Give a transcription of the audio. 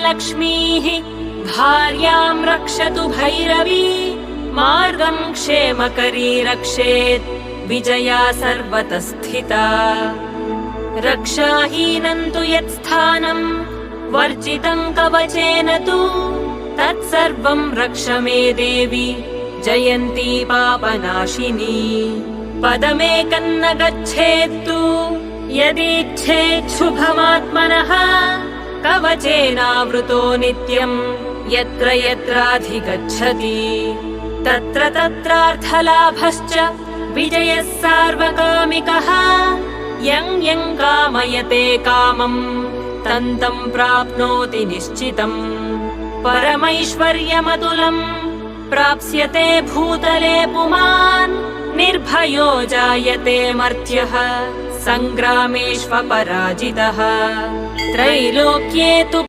लक्ष्मीः भार्यां रक्षतु भैरवी मार्गं क्षेमकरी रक्षेत् विजया सर्वतः स्थिता रक्षाहीनं तु यत्स्थानं वर्जितं कवचेन तु तत्सर्वं रक्ष मे देवी जयन्ती पापनाशिनी पदमेकं न गच्छेत्तु यदीच्छेत् शुभमात्मनः कवचेनावृतो नित्यं यत्र यत्राधिगच्छति तत्र तत्रार्थलाभश्च विजयः सार्वकामिकः यं यं कामयते कामं तं तं प्राप्नोति निश्चितम् परमैश्वर्यमतुलं प्राप्स्यते भूतले पुमान् निर्भयो जायते मर्त्यः सङ्ग्रामेष्वपराजितः त्रैलोक्ये तु